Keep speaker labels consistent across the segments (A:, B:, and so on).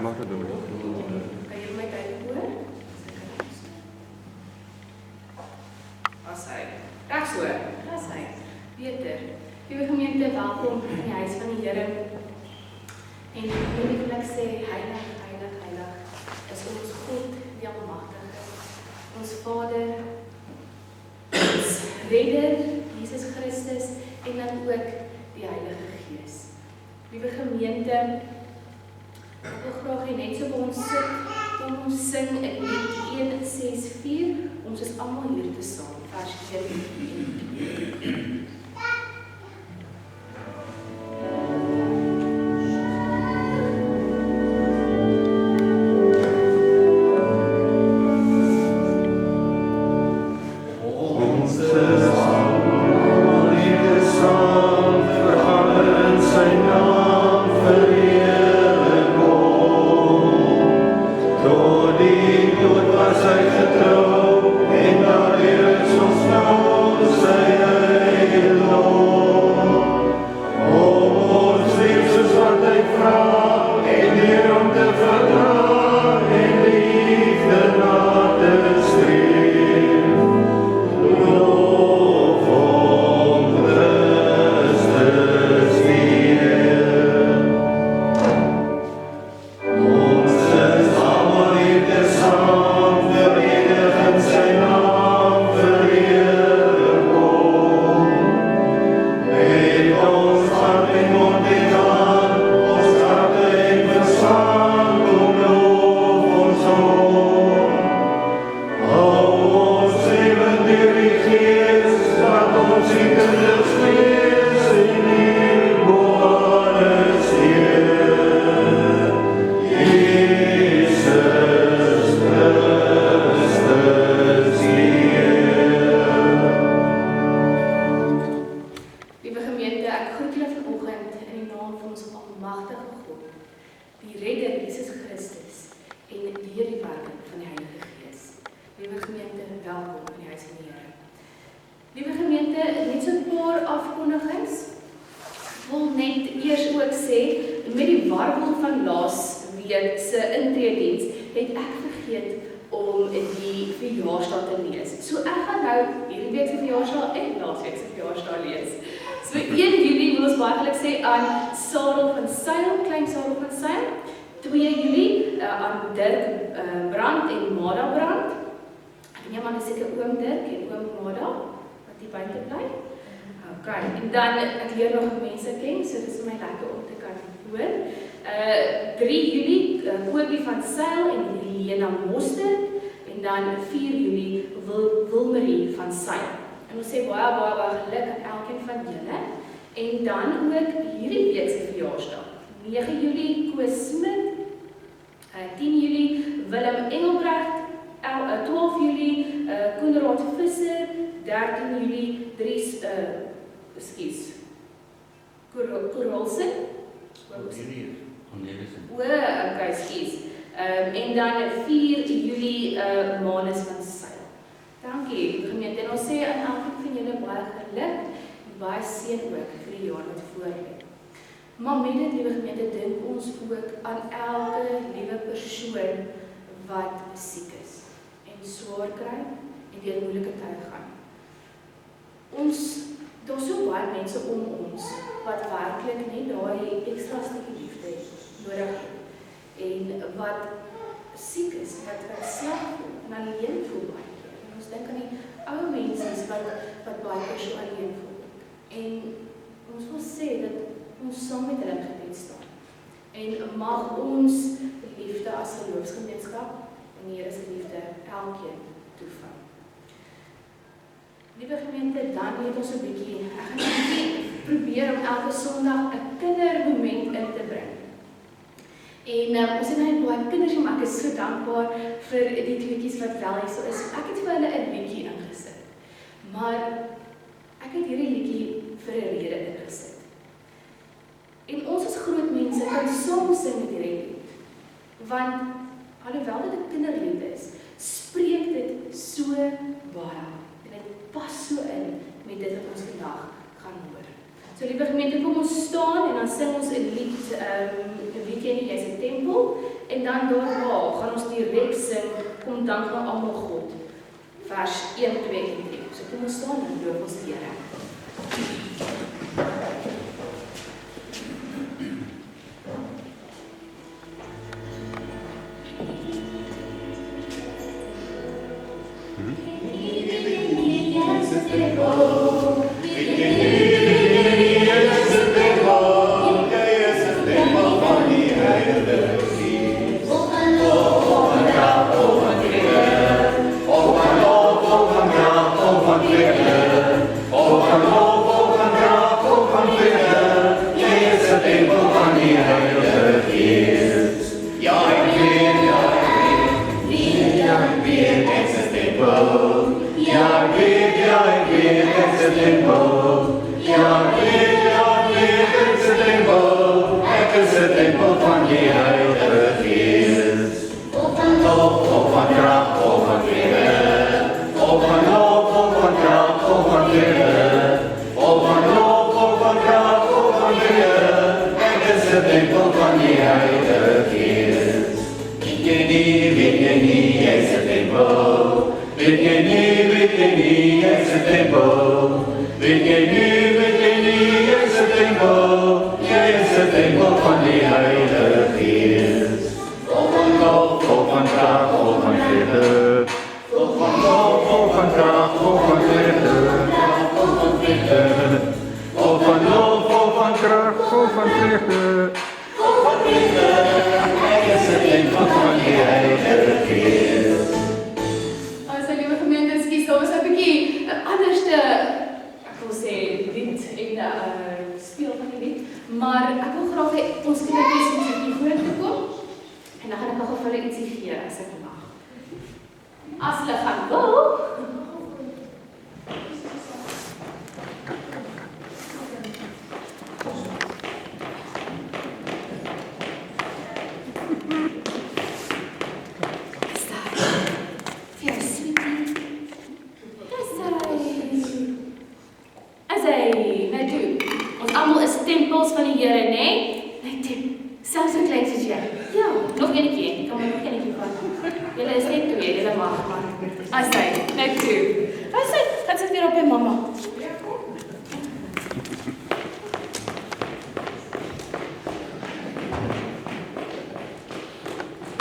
A: Mag dit doen.
B: Kan jy my tyd hoor? As hy. Reg so, as hy. Peter, liewe gemeente, welkom in die huis van die Here. En ek wil sê, heilig, heilig, heilig is ons God, die Almagtige, ons Vader, ons Redder, Jesus Christus, en dan ook die Heilige Gees. Liewe gemeente, ek wil graag hê net so by ons sit, kom ons sing in lied 164, ons is almal hier te saam, vers 1 en 2. En dan, ek leer nog mense ken, so dit is vir my lekker om te kan hoor. 3 Julie, Kobie van Sail en Helena Mostert, en dan 4 Julie, Wilmarie van Sail. En ons sê baie geluk aan elkeen van julle. En dan ook hierdie week se verjaarsdag. 9 Julie, Koos Smit, 10 Julie, Willem Engelbrecht, 12 Julie, Koenraad Visser, 13 Julie, Dries, Korolsen. Okay, skies. En dan 4 Julie, Manus van Sail. Dankie, gemeente. En ons sê aan elkeen van julle baie geluk en baie seën ook vir die jaar wat voorlê. Maar met dit, liewe gemeente, dink ons ook aan elke liewe persoon wat siek is en swaar kry en deur moeilike tye gaan. Daar's so baie mense om ons wat werklik net daai ekstra stukkie liefde nodig het en wat siek is, wat sleg voel en alleen voel baie keer. En ons dink aan die ou mense wat baie keer so alleen voel. En ons wil sê dat ons saam met hulle in gebed staan. En mag ons liefde as geloofsgemeenskap en die Here se liefde elkeen toeval. Liewe gemeente, dan het ons 'n bietjie, ek gaan 'n bietjie probeer om elke Sondag 'n kindermoment in te bring. En ons het nou baie kinders, maar ek is so dankbaar vir die tweetjies wat wel hier so is. Ek het vir hulle 'n liedjie ingesit. Maar ek het hierdie liedjie vir 'n rede ingesit. En ons as groot mense kan soms sing met hierdie lied. Want alhoewel dit 'n kinderlied is, spreek dit so baie. En dit pas so in met dit wat ons vandag gaan hoor. So liewe gemeente, kom ons staan en dan sing ons 'n lied, 'n liedjie in die Here se tempel. En En dan daarna gaan ons direk sing, kom dank nou almal God. Vers 1, 2 en 3. So kom ons staan en loof ons die Here. Maar ek wil graag hê ons kindertjies moet hier vorentoe kom en dan gaan ek nog vir hulle ietsie gee as ek mag. As hulle gaan wil. Tempels van die Here, nê? Net toe. Selfs so klein soos jy. Ja, nog enetjie. Kom maar, nog enetjie van. Julle is net twee, julle mag maar. As hy, net toe. As hy, gaan sit weer op by mamma.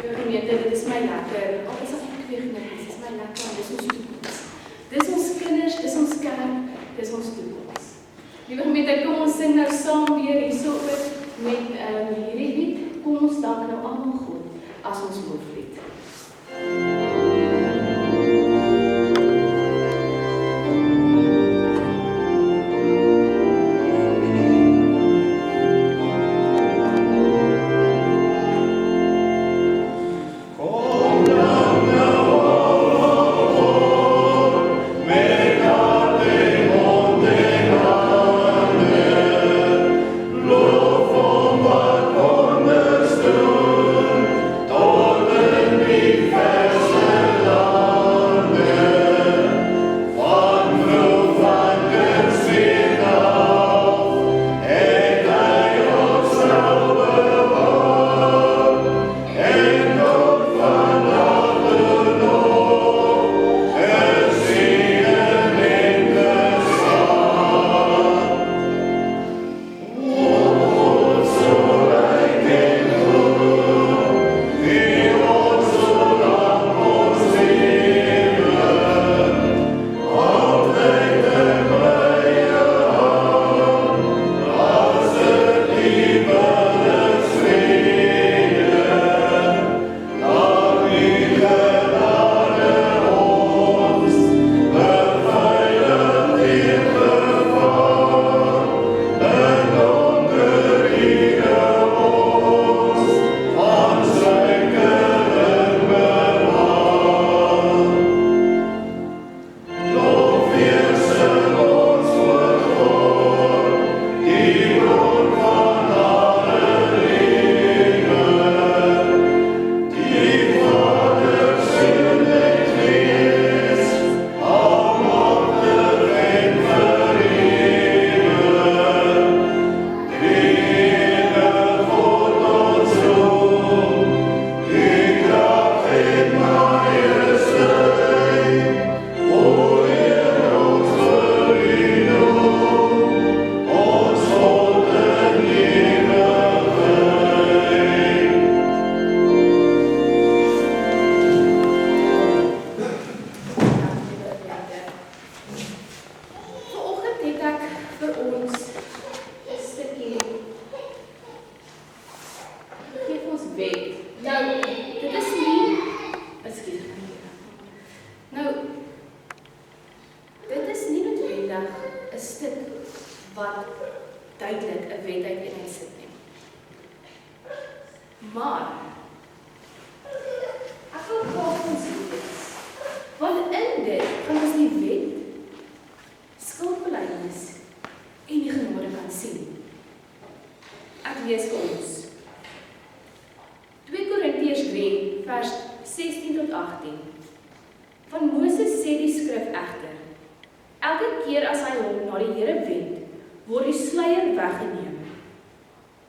B: Gemeente, dit is my lekker. Al is ek twee gemeentes, dit is my lekker, dis ons toekoms. Dis ons kinders, dis ons kerk, dis ons toekoms. Liewe gemeente, kom ons sing nou saam weer hierso met hierdie lied. Kom ons dank nou almal God as ons loflied.
A: Love
B: wet. Nou, dit is nie, excuse my, nou, dit is nie noodwendig 'n stuk wat duidelik 'n wet uiteenheid sit nie. Maar, ek wil graag ons lees, want in dit kan ons die wet, skuldbelydenis en die genade kan sien. Ek lees vir ons. 2 Korintiërs 3 vers 16 tot 18. Van Moses sê die skrif egter: elke keer as hy hom na die Here wend, word die sluier weggeneem.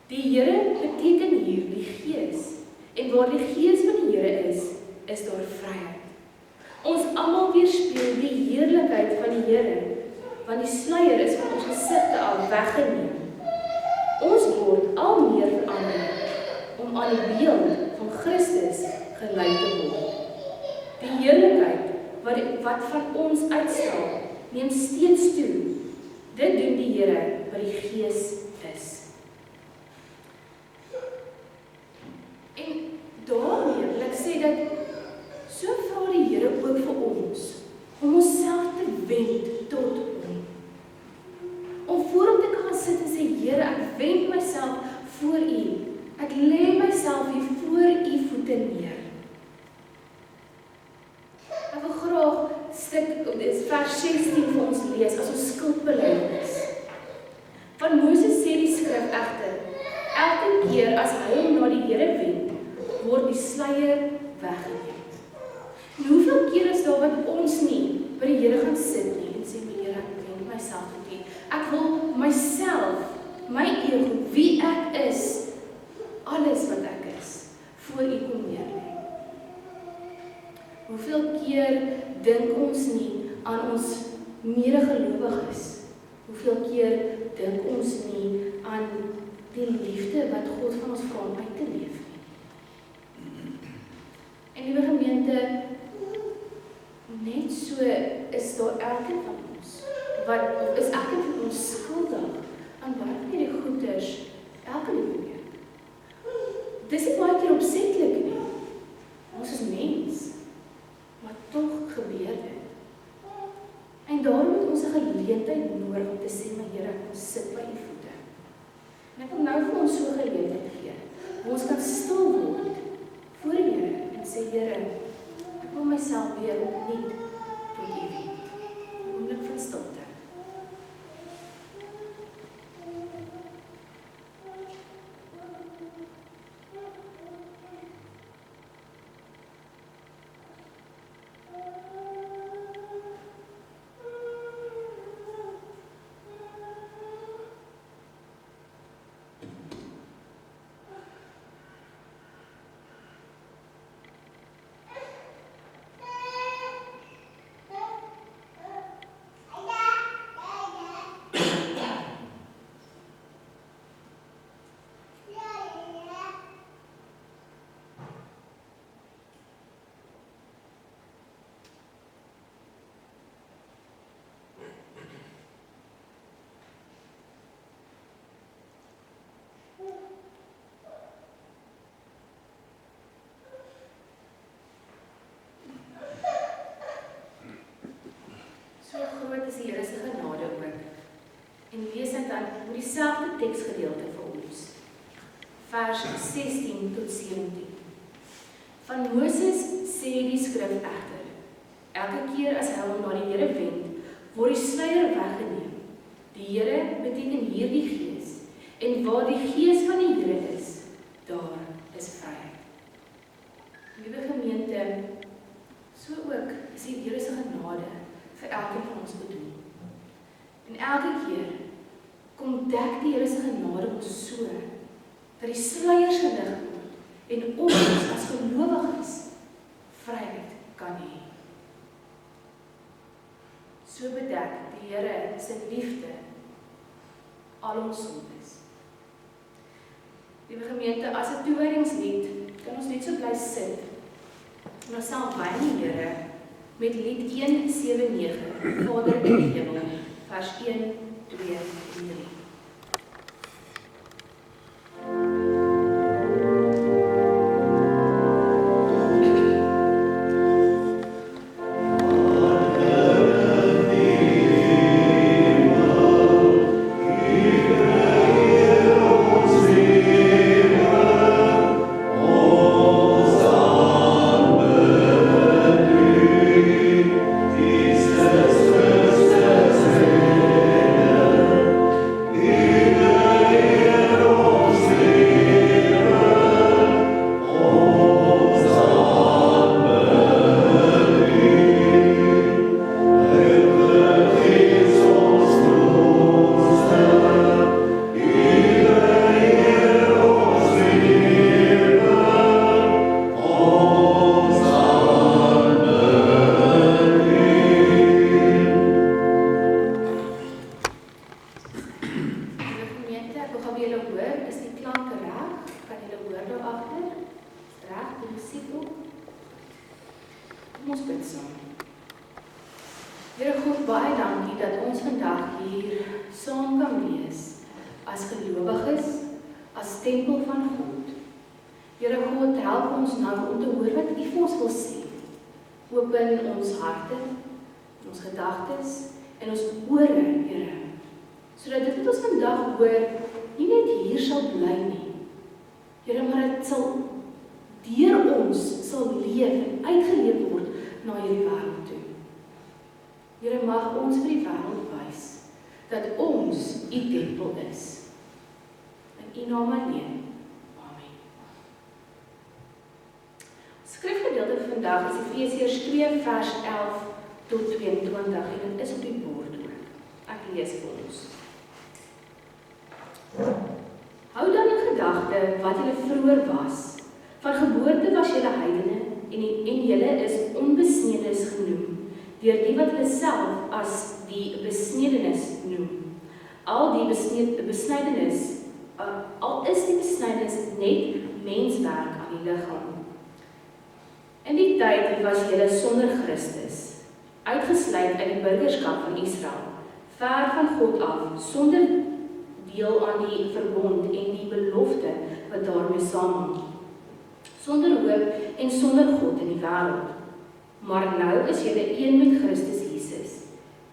B: Die Here beteken hier die Gees, en waar die Gees van die Here is daar vryheid. Ons almal weerspieël die heerlikheid van die Here, want die sluier is van ons gesigte af weggeneem. Ons word al meer verander om aan die beeld van Christus gelyk te word. Die heerlikheid wat van ons uitstraal, neem steeds toe. Dit doen die Here wat die Gees is. En daarmee wil ek sê dat so vra die Here ook vir ons om onsself te wend tot hom. Om voor hom te kan sit en sê: Here, ek wend myself voor U. Ek lê myself hier voor U voete neer. Ek wil graag vers 16 vir ons lees as ons skuldbelydenis. Van Moses sê die skrif egter: elke keer as hy hom na die Here wend, word die sluier weggeneem. En hoeveel keer is daar wat ons nie by die Here gaan sit nie en sê: Here, ek wend myself tot U. Ek wil myself, my ego, wie ek is, alles wat ek is, voor U kom neerlê. Hoeveel keer dink ons nie aan ons medegelowiges? Hoeveel keer dink ons nie aan die liefde wat God van ons vra om uit te leef nie? En liewe gemeente, net so is daar elkeen van ons, is elkeen van ons skuldig aan baie van hierdie goeders elke liewe keer. Dis nie baie keer opsetlik nie. Ons is mens, maar tog gebeur dit. En daarom het ons 'n geleentheid nodig om te sê: my Here, ek kom sit by U voete. En ek wil nou vir ons so 'n geleentheid gee, waar ons kan stil word voor die Here en sê: Here, ek wil myself weer opnuut tot U wend. 'n oomblik van stilte. Is die Here se genade ook. En lees dit dan met dieselfde teksgedeelte vir ons. Vers 16 tot 17. Van Moses sê die skrif egter: elke keer as hy hom na die Here wend, word die sluier weggeneem. Die Here beteken hier die Gees, en waar die Gees van die Here is, daar is vryheid. Liewe gemeente, so ook is die Here se genade vir elkeen van ons bedoel. En elke keer kom dek die Here se genade ons so, dat die sluiers gelig word en ons as gelowiges vryheid kan hê. So bedek die Here se liefde al ons sondes. Liewe gemeente, as 'n toewydingslied kan ons net so bly sit en ons sal by die Here met lied 179, Vader in die hemel, vers 1, 2 en 3. Kom ons bid saam. Here God, baie dankie dat ons vandag hier saam kan wees as gelowiges, as tempel van God. Here God, help ons nou om te hoor wat U vir ons wil sê. Open ons harte, ons gedagtes en ons ore, Here, sodat dit wat ons vandag hoor nie net hier sal bly nie, Here, maar dit sal deur ons sal leef en uitgeleef word na hierdie wêreld toe. Here, mag ons vir die wêreld wys dat ons U tempel is. In U naam alleen. Amen. Skrifgedeelte vir vandag is Efesiërs 2 vers 11 tot 22 en dit is op die bord ook. Ek lees vir ons. Hou dan in gedagte wat julle vroeër was. Van geboorte was julle heidene en julle is onbesnedenis genoem, deur die wat hulle self as die besnedenis noem. Al is die besnydenis net menswerk aan die liggaam. In die tyd was julle sonder Christus, uitgesluit uit die burgerskap van Israel, ver van God af, sonder deel aan die verbond en die belofte wat daarmee saamhang, sonder hoop en sonder God in die wêreld. Maar nou is julle een met Christus Jesus.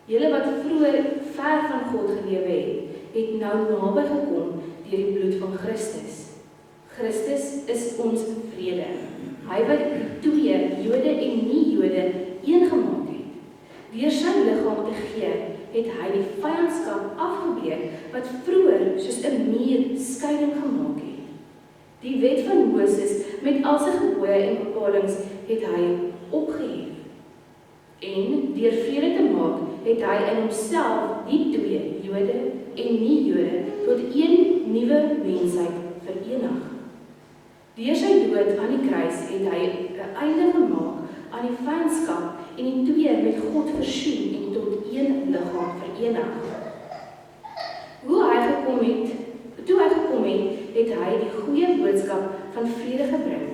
B: Julle wat vroeër ver van God gelewe het nou naby gekom deur die bloed van Christus. Christus is ons vrede. Hy wat twee, Jode en nie-Jode, een gemaak het. Deur sy liggaam te gee, het hy die vyandskap afgebreek wat vroeër soos 'n muur skeiding gemaak het. Die wet van Moses met al sy gebooie en bepalings het hy opgehef. En deur vrede te maak, het hy in homself die twee, Jode en nie-Jode, tot een nuwe mensheid verenig. Deur sy dood aan die kruis het hy 'n einde gemaak aan die vyandskap en die twee met God versoen en tot een liggaam verenig. Toe hy gekom het, het hy die goeie boodskap van vrede gebring.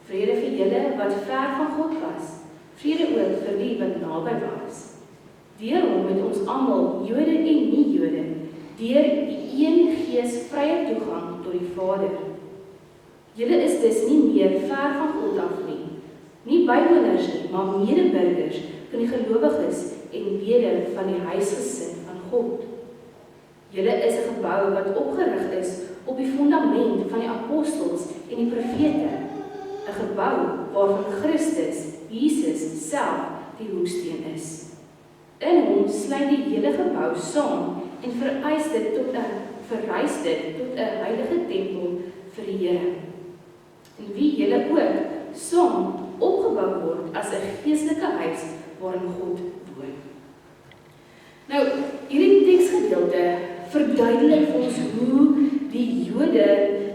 B: Vrede vir julle wat ver van God was, vrede ook vir die wat naby was. Deur hom het ons almal, Jode en nie-Jode, deur die een Gees vrye toegang tot die Vader. Julle is dus nie meer ver van God af nie bywoners nie, maar medeburgers van die gelowiges en lede van die huisgesin van God. Julle is 'n gebou wat opgerig is op die fundament van die apostels en die profete, 'n gebou waarvan Christus, Jesus self, die hoeksteen is. In hom sluit die hele gebou saam en verrys dit tot 'n heilige tempel vir die Here, en wie julle ook saam opgebou word as 'n geestelike huis waarin God woon. Nou, hierdie teksgedeelte verduidelik vir ons hoe die Jode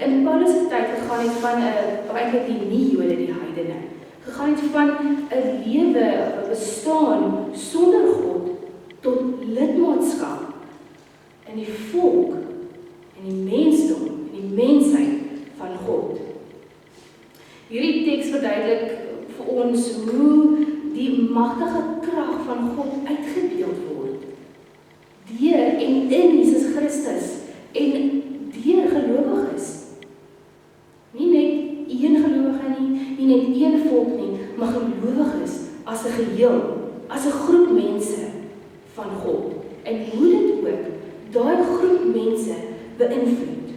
B: in Paulus se tyd gegaan het van eintlik die nie-Jode, die heidene, gegaan het van 'n lewe, 'n bestaan sonder God tot lidmaatskap in die volk, in die mensdom, in die mensheid van God. Hierdie teks verduidelik vir ons hoe die magtige krag van God uitgebeeld word deur en in Jesus Christus en deur gelowiges. Nie net een gelowige nie net een volk nie, maar gelowiges as 'n geheel, as 'n groep mense van God. En hoe dit ook daai groep mense beïnvloed.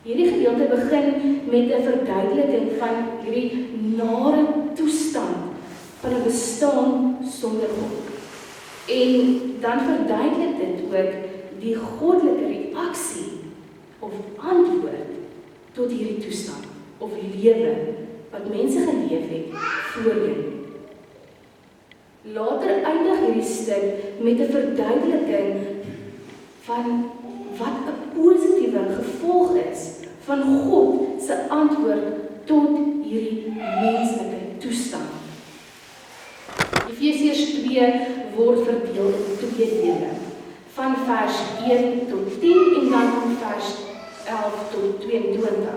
B: Hierdie gedeelte begin met 'n verduideliking van hierdie nare toestand van 'n bestaan sonder God. En dan verduidelik dit ook die goddelike reaksie of antwoord tot hierdie toestand of die lewe wat mense geleef het voorheen. Later eindig hierdie stuk met 'n verduideliking van wat 'n positiewe gevolg is van God se antwoord tot hierdie menslike toestand. Efesiërs 2 word verdeel in 2 dele, van vers 1 tot 10 en dan van vers 11 tot 22.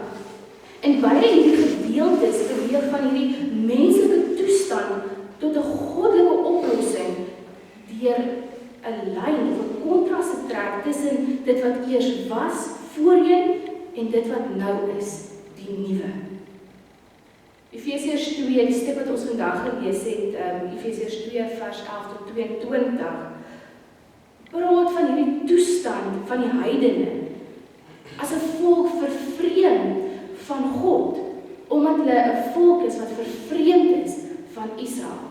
B: En beide hierdie gedeeltes beweeg van hierdie menslike toestand tot 'n goddelike oplossing deur 'n lyn of 'n kontras te trek tussen dit wat eers was voorheen en dit wat nou is, die nuwe. Efesiërs 2, die stuk wat ons vandag gelees het, Efesiërs 2 vers 11 tot 22, praat van hierdie toestand van die heidene as 'n volk vervreemd van God, omdat hulle 'n volk is wat vervreemd is van Israel.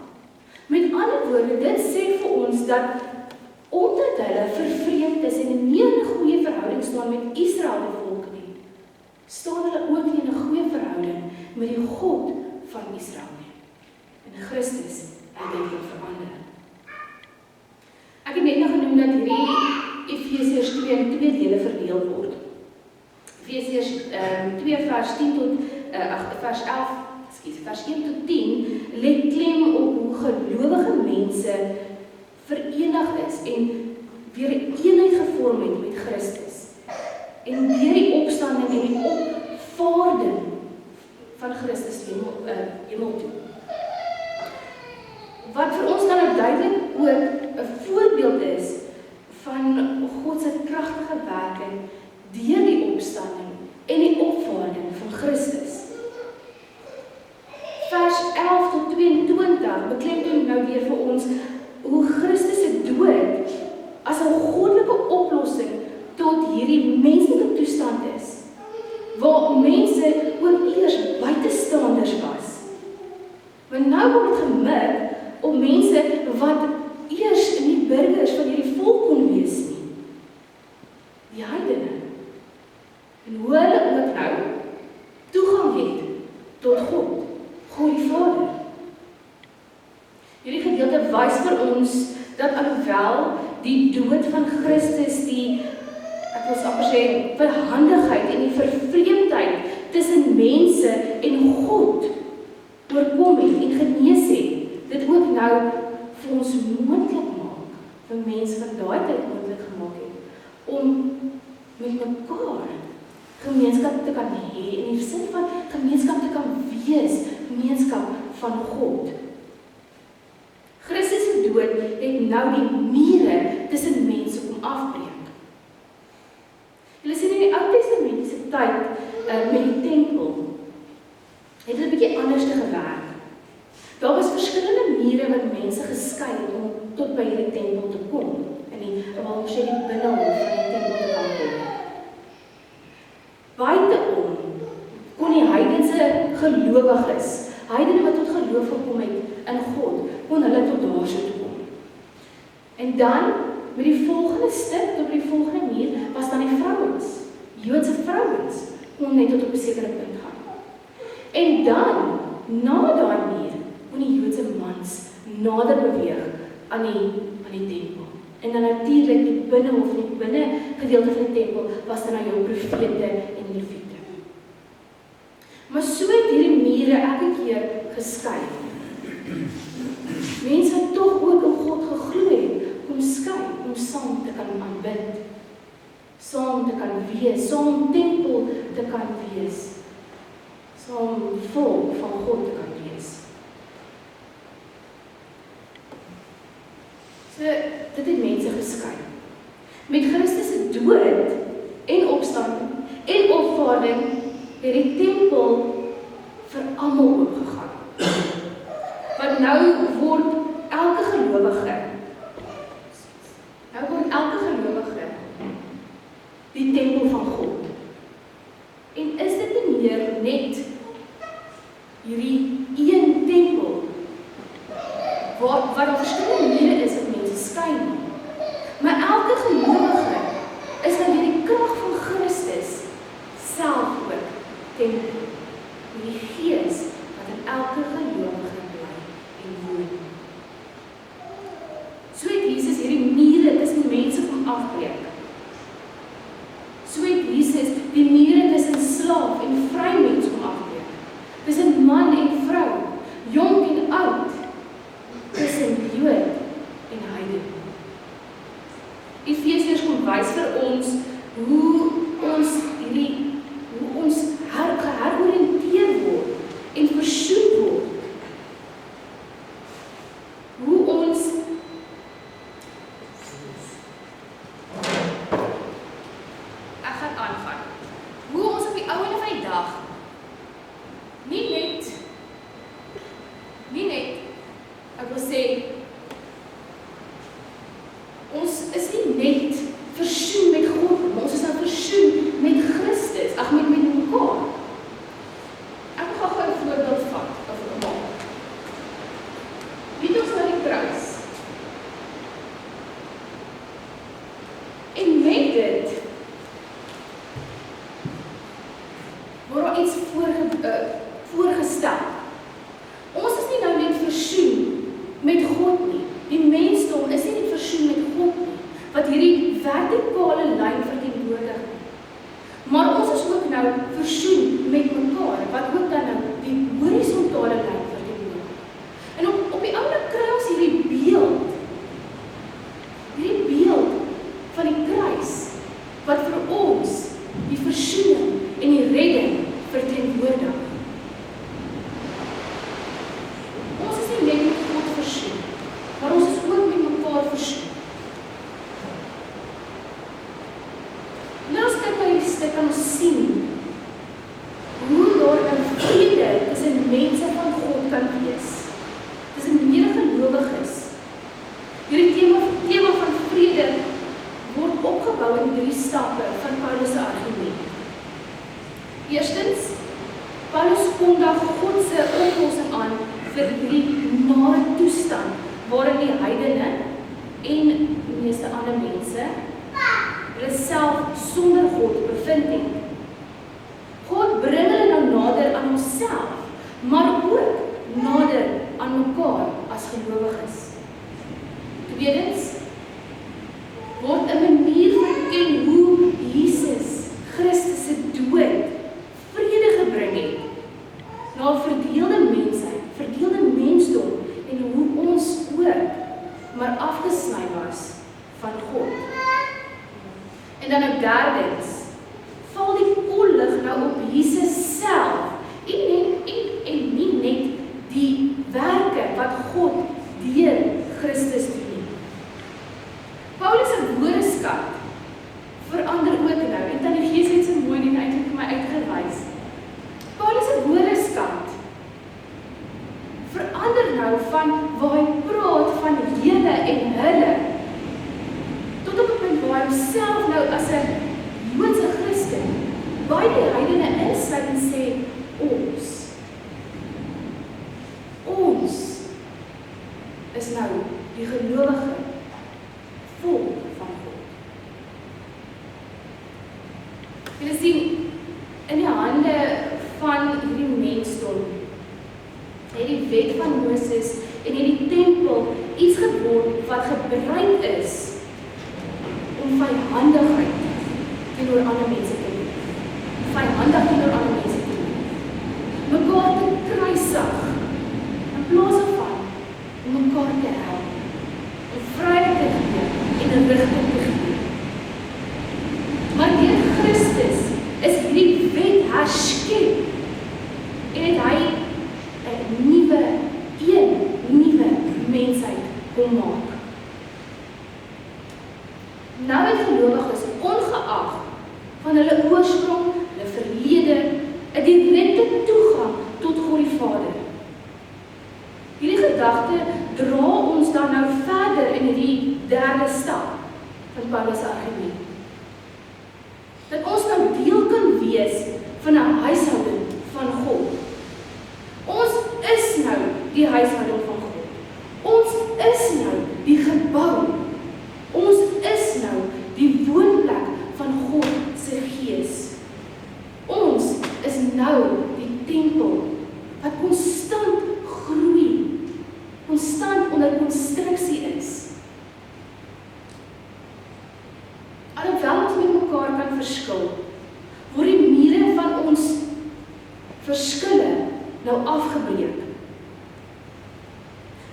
B: Met ander woorde, dit sê vir ons dat omdat hulle vervreemd is en nie in 'n goeie verhouding staan met Israel die volk nie, staan hulle ook nie in 'n goeie verhouding met die God van Israel nie. En Christus het dit verander. Ek het net nou genoem dat hierdie Efesiërs 2 in 2 dele verdeel word. Efesiërs 2 vers 10 tot vers 1 tot 10 lê klem op hoe gelowige mense verenig is en weer 'n eenheid gevorm het met Christus. En deur die opstanding en die opvaarding van Christus hemel toe. Wat vir ons dan duidelik ook 'n voorbeeld is van God se kragtige werking deur die opstanding en die opvaarding van Christus. Vers 11 tot 22 beklemtoon nou weer vir ons hoe Christus se dood as 'n goddelike oplossing tot hierdie menslike toestand is, waar mense ook eers buitestanders was. Maar nou word dit gemik op mense wat eers nie burgers van hierdie volk kon wees nie. Die heidene. En hoe hulle ook nou toegang het tot God, God die Vader. Hierdie gedeelte wys vir ons dat alhoewel die dood van Christus die, ek wil amper sê, verhandigheid en die vervreemdheid tussen mense en God oorkom het en genees het, dit ook nou vir ons moontlik maak, vir mense van daai tyd moontlik gemaak het, om met mekaar gemeenskap te kan hê, in die sin van gemeenskap te kan wees, gemeenskap van God. Christus se dood het nou die mure tussen mense kom afbreek. Julle sien in die Ou Testamentiese tyd met die tempel, het dit 'n bietjie anders te gewerk. Daar was verskillende mure wat mense geskei het om tot by hierdie tempel te kom, in die binnehof van die tempel te kan kom. Buiteom kon die heidense gelowiges, heidene wat tot geloof gekom het in God, kon hulle tot daarso toe kom. En dan, met die volgende stuk, tot die volgende muur, was dan die vrouens, Joodse vrouens, kon net tot op 'n sekere punt gaan. En dan, na daai muur, kon die Joodse mans nader beweeg aan die tempel. En dan natuurlik die binnehof, die binne gedeelte van die tempel, was dan nou jou profete en leviete. Maar so het hierdie mure elke keer geskei. Mense wat tog ook in God geglo het, kom skei, om saam te kan aanbid, saam te kan wees, saam tempel te kan wees, saam volk van God te kan wees. So, dit het mense geskei. Met Christus se dood en opstanding en opvaarding het die tempel vir almal oopgegaan. Want nou word elke gelowige die tempel van God. En is dit nie meer net hierdie een tempel wat daar verskillende maniere is wat mense skei nie. Maar elke gelowige is dan deur die krag van Christus self ook tempel. Die Gees wat in elke gelowige bly en woon. So het Jesus hierdie mure tussen mense kom afbreek. So het Jesus die mure tussen slaaf en vry mens kom afbreek. Tussen man en vrou, jong en oud, tussen Jood en heiden. Efesiërs kom wys vir ons hoe ons heroriënteer word en versoen word word daar iets voorgestel. Ons is nie nou net versoen met God nie. Die mensdom is nie net versoen met God nie, wat hierdie vertikale lyn verteenwoordig nie. Maar ons is ook nou versoen met mekaar, wat ook dan nou die horisontale lyn verteenwoordig. En op die ander kry ons hierdie beeld van die kruis, wat vir ons die versoening en die redding verteenwoordig. Ons is nie net met God versoen, maar ons is ook met mekaar versoen. Nou as kyk na hierdie stuk, kan ons sien hoe daar 'n vrede tussen mense van God kan wees, tussen medegelowiges. Hierdie tema van vrede word opgebou in 3 stappe van Paulus se argument. Eerstens, Paulus kondig God se oplossing aan vir hierdie nare toestand waarin die heidene en die meeste ander mense hulle self sonder God bevind het. God bring hulle nou nader aan homself, maar ook nader aan mekaar as gelowiges. Tweedens, word 'n manier verken hoe Jesus Christus se dood vrede gebring het na 'n verdeelde mensheid, verdeelde mensdom en hoe ons ook maar afgesny was van God. En dan ook derdens, val die kollig nou op Jesus self en nie net die werke wat God deur Christus doen. Paulus se woordeskat verander ook nou, en Tannie Gees het so mooi dit eintlik vir my uitgewys. Paulus se woordeskat verander nou van waar hy praat van julle en hulle, tot op 'n punt waar hy homself nou as 'n Joodse Christen by die heidene insluit en sê, ons is nou die gelowige volk van God. Julle sien, in die hande van hierdie mensdom het die wet van Moses en hierdie tempel iets geword wat gebruik is om vyhandigheid teenoor ander mense te doen. Vyhandig teenoor ander mense te doen. Mekaar te kruisig, in plaas van om mekaar te help, om vryheid te gee en 'n rigting te gee. Maar deur Christus is hierdie wet herskep en het hy 'n nuwe mensheid kom maak. Nou het gelowiges ongeag van hulle oorsprong, hulle verlede, 'n direkte toegang tot God die Vader. Hierdie gedagte dra ons dan nou verder in hierdie derde stap van Paulus se argument. Dat ons nou deel kan wees van 'n huishouding van God. Ons is nou die huishouding van God. Ons is nou die gebou. Ons is nou die woonplek van God se Gees. Ons is nou die tempel wat konstant groei, konstant onder konstruksie is. Alhoewel ons met mekaar kan verskil, word die mure van ons verskille nou afgebreek.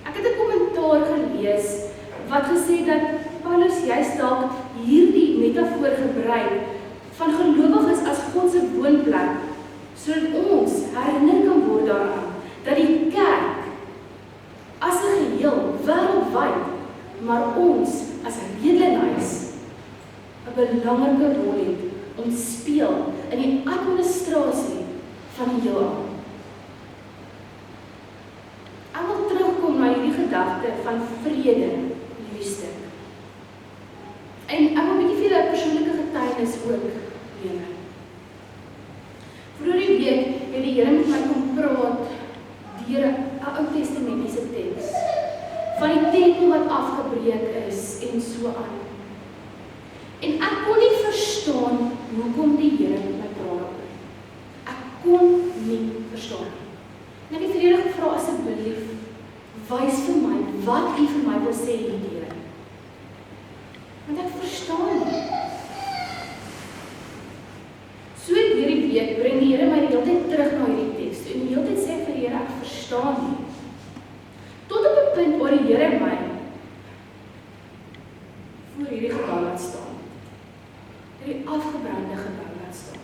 B: Ek het 'n kommentaar gelees wat gesê dat Paulus juist dalk hierdie metafoor gebruik van gelowiges as God se woonplek, sodat ons herinner kan word daaraan dat die kerk as 'n geheel wêreldwyd, maar ons as 'n redelikheid 'n belangrike rol het om te speel in die administrasie van die heelal. Ek wil terugkom na hierdie gedagte van vrede in hierdie stuk. En ek wil 'n bietjie vir julle 'n persoonlike getuienis ook lewe. Vroeger die week het die Here met my kom praat deur 'n Ou Testamentiese teks van die tempel wat afgebreek is en so aan. En ek kon nie verstaan hoekom die Here met my praat. Ek kon nie verstaan nie. En ek het vir Here gevra, asseblief, wys vir my, wat U vir my wil sê hierdeur. Want ek verstaan nie. So hierdie week bring die Here my die hele tyd terug na hierdie teks. En die hele tyd sê ek vir die Here, ek verstaan nie. Tot op 'n punt waar die Here my voor hierdie gebou laat staan. Hierdie afgebrande gebou laat staan.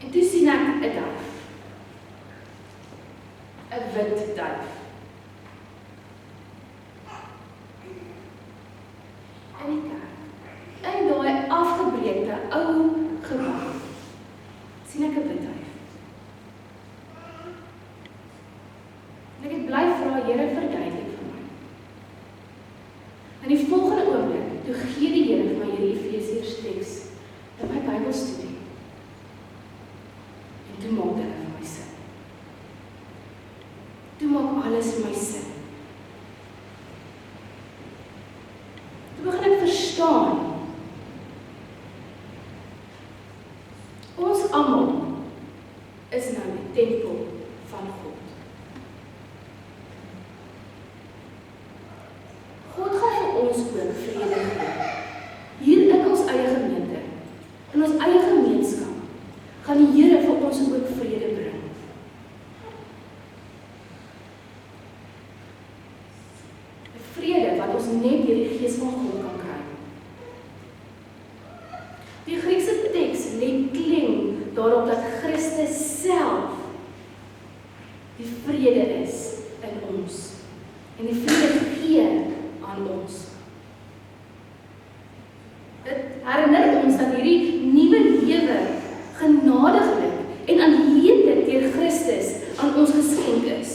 B: En toe sien ek 'n duif. 'n wit duif. In die kerk, in daai afgebreekte ou gebou, sien ek 'n wit duif. En ek het bly vra, Here, verduidelik vir my. In die volgende oomblik, toe gee die Here vir my hierdie Efesiërs teks in my Bybelstudie. En toe maak dit vir my sin. Toe maak alles vir my sin. Toe begin ek verstaan. Ons almal is nou die tempel van God. God gaan vir ons ook vrede gee. Hier in ons eie gemeente, in ons eie gemeenskap, gaan die Here vir ons ook vrede bring. Vrede wat ons net deur die Gees van God kan kry. Die Griekse teks lê klem daarop dat Christus self die vrede is in ons en die vrede gee aan ons. Dit herinner ons dat hierdie nuwe lewe genadiglik en aanleentlik deur Christus aan ons geskenk is.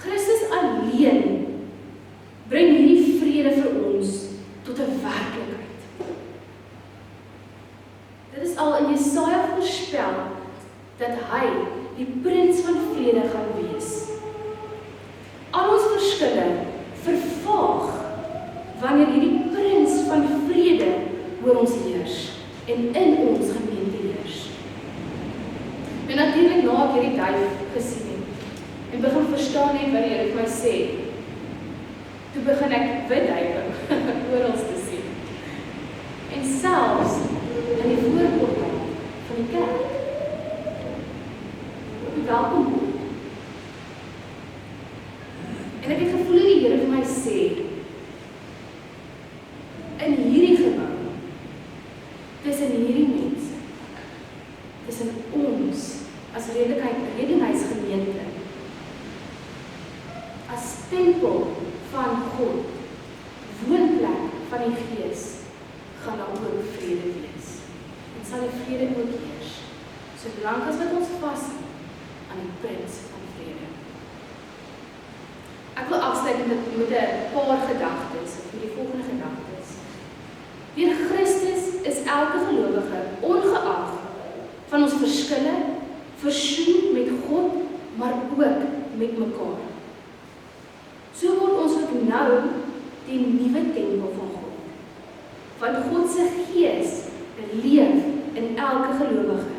B: Christus alleen bring hierdie vrede vir ons tot 'n werklikheid. Dit is al in Jesaja voorspel dat hy die prins van vrede gaan wees. Al ons verskille vervaag wanneer hierdie prins van vrede oor ons heers en in ons gemeente heers. En natuurlik na ek hierdie duif gesien het en begin verstaan het wat die Here vir my sê, toe begin ek wit duiwe oral te sien. En selfs in die voorportaal van die kerk. Welkom. En ek het gevoel die Here vir my sê, in hierdie gebou, tussen hierdie mense, tussen ons, as reddingsgemeente, as tempel van God, woonplek van die Gees, gaan daar ook vrede wees. En sal die vrede ook heers, solank as wat ons vashou aan die prins van vrede. Ek wil afsluit met 'n paar gedagtes, met die volgende gedagtes. Deur Christus is elke gelowige, ongeag van ons verskille, versoen met God, maar ook met mekaar. So word ons ook nou die nuwe tempel van God. Want God se Gees leef in elke gelowige.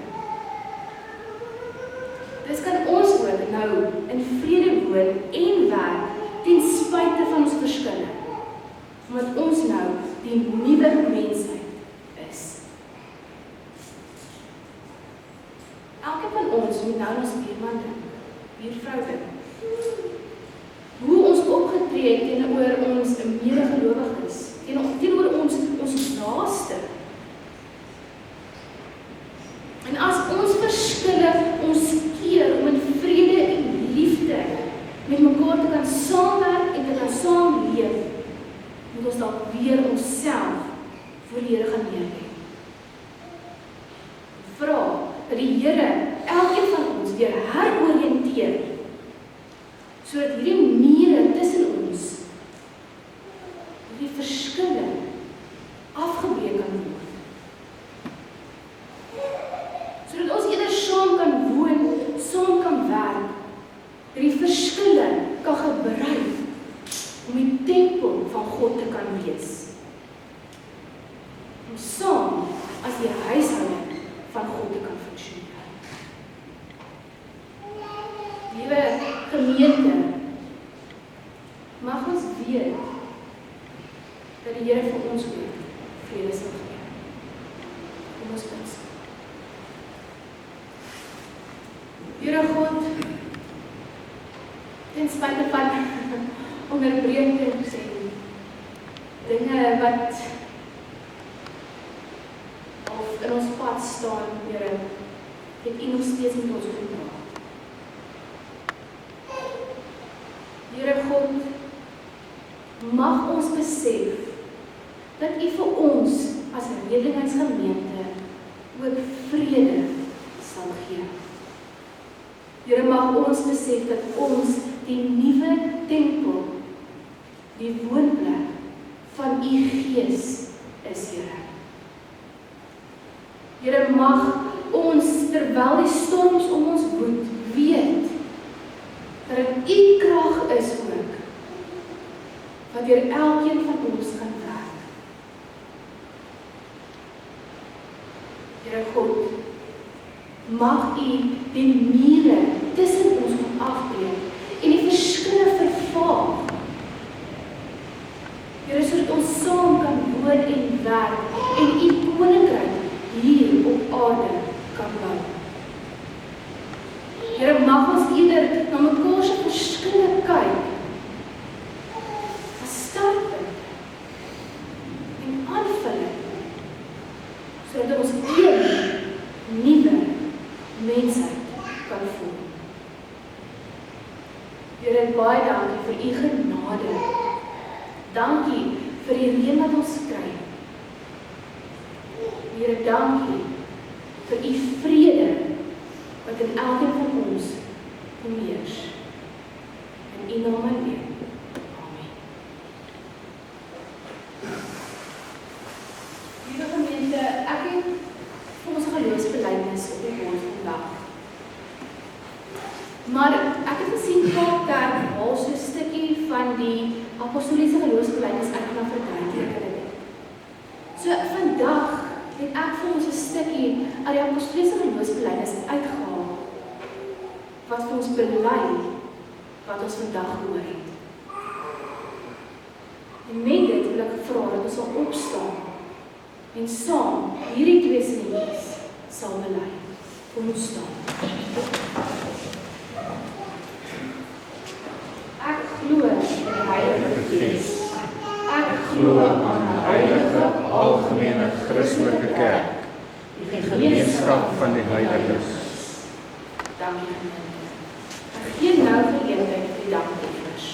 B: Dus kan ons ook nou in vrede woon en werk ten spyte van ons verskille. Omdat ons nou die nuwe mensheid is. Elke van ons moet nou ons buurman dink, buurvrou dink. Hoe ons opgetree het teenoor ons medegelowiges, teenoor ons naaste. En as ons verskille ons keer om in vrede en liefde met mekaar te kan saamwerk en te kan saamleef, moet ons dalk weer onsself voor die Here gaan neerlê. Vra dat die Here elkeen van ons weer heroriënteer, sodat hierdie mure tussen ons, hierdie verskille afgebreek kan word. Sodat ons eerder saam kan woon, saam kan werk, dat die verskille kan gebruik om die tempel van God te kan wees. Om saam as die huishouding van God te kan funksioneer. Liewe gemeente, mag ons weet dat die Here vir ons ook vrede sal gee. Kom ons bid. Here God, ten spyte van onderbrekings en dinge wat of in ons pad staan, Here, het U nog steeds met ons gepraat. Here God, mag ons besef dat U vir ons as redelingsgemeente ook vrede sal gee. Here, mag ons besef dat ons die nuwe tempel, die woonplek van U Gees is, Here. Here, mag ons terwyl die storms om ons woed, weet dat dit U krag is ook wat deur elkeen van ons kan werk. Here God, mag U die mure tussen ons kom afbreek en die verskille vervaag. Here, sodat ons saam kan woon en werk en U koninkryk hier op aarde kan bou. Here, mag ons eerder na mekaar se verskille kyk as startpunt en aanvulling, sodat ons een nuwe mensheid kan voel. Here, baie dankie vir U genade. Dankie vir die reën wat ons kry. Here, dankie vir U vrede wat in elkeen van ons kom heers. In U naam alleen. Amen. Liewe gemeente, ek het vir ons geloofsbelijdenis op die bord vandag. Maar ek het gesien Kaapkerk haal so 'n stukkie van die apostoliese geloofsbelijdenis uit na verduidelik. So vandag het ek vir ons 'n stukkie uit die apostoliese geloofsbelijdenis uitgehaal wat vir ons bely wat ons vandag hoor het. En met dit wil ek vra dat ons sal opstaan en saam hierdie twee sinnies sal bely. Kom ons staan. Ek glo in die Heilige Gees. Ek glo aan 'n heilige, algemene Christelike kerk, die gemeenskap van die heiliges. Dankie gemeente. Ek gee nou geleentheid vir die dankofferings.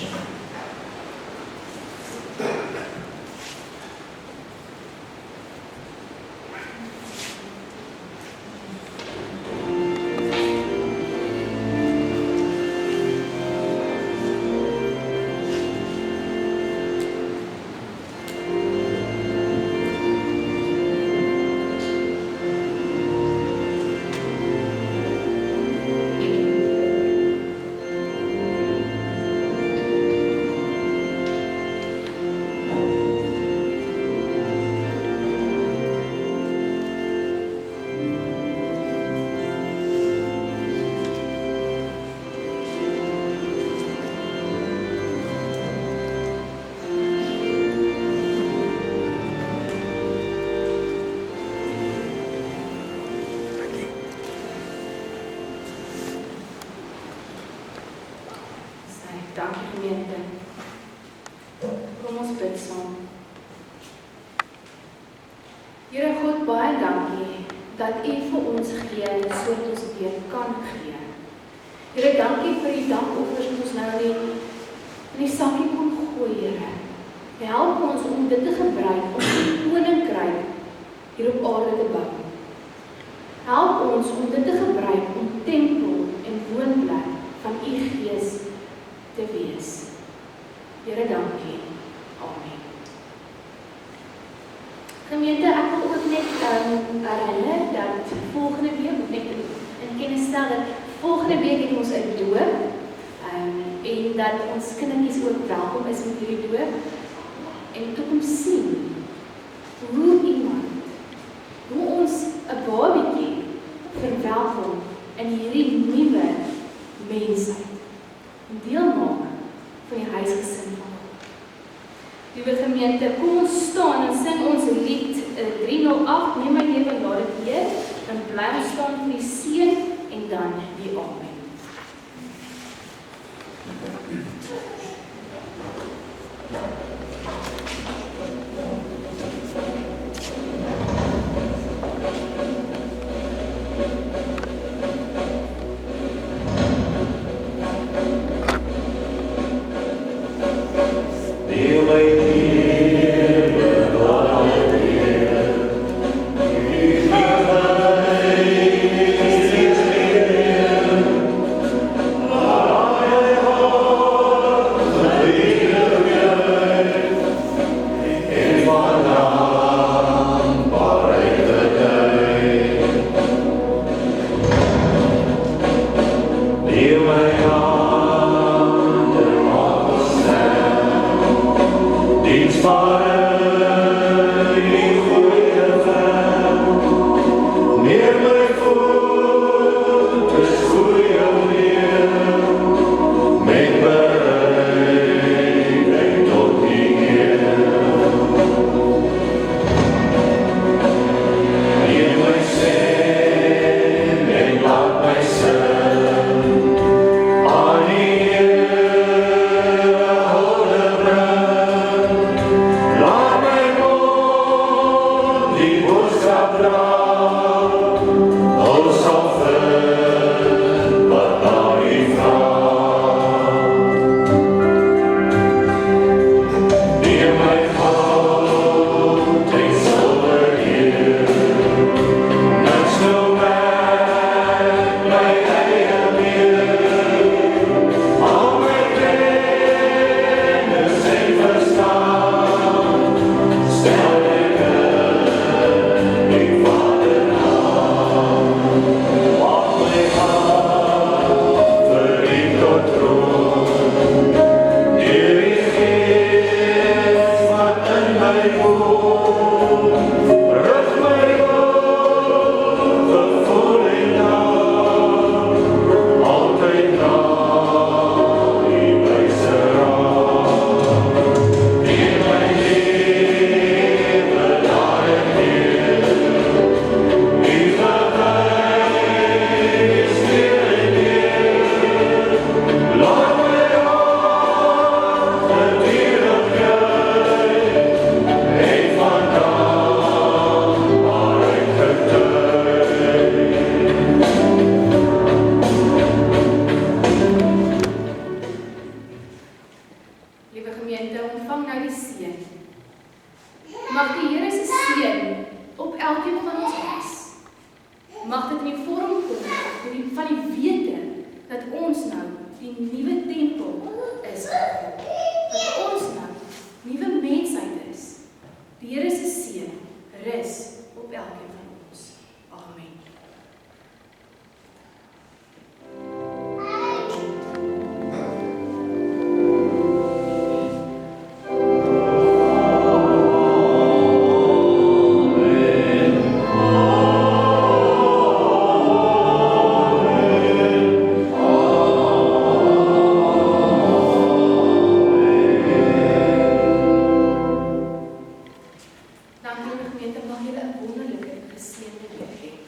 B: Dankie gemeente. Kom ons bid saam. Here God, baie dankie dat U vir ons gee sodat ons weer kan gee. Here, dankie vir die dankoffers wat ons nou in die sakkie kon gooi, Here. Help ons om dit te gebruik om die koninkryk hier op aarde te bou. Help ons om dit te gebruik om tempel en woonplek van U Gees te wees. Here, dankie. Amen. Gemeente, ek wil ook net herinner dat volgende week, moet net in kennis stel dat volgende week het ons 'n doop en dat ons kindertjies ook welkom is met hierdie doop en toe kom sien hoe iemand in hierdie nuwe mensheid. En deel maak van die huisgesin van God. Liewe gemeente, kom ons staan en sing ons lied 308, neem my lewe, laat dit weer, en bly ons staan vir die seën en dan die amen.
A: Dankie gemeente, mag julle 'n wonderlike geseënde week hê.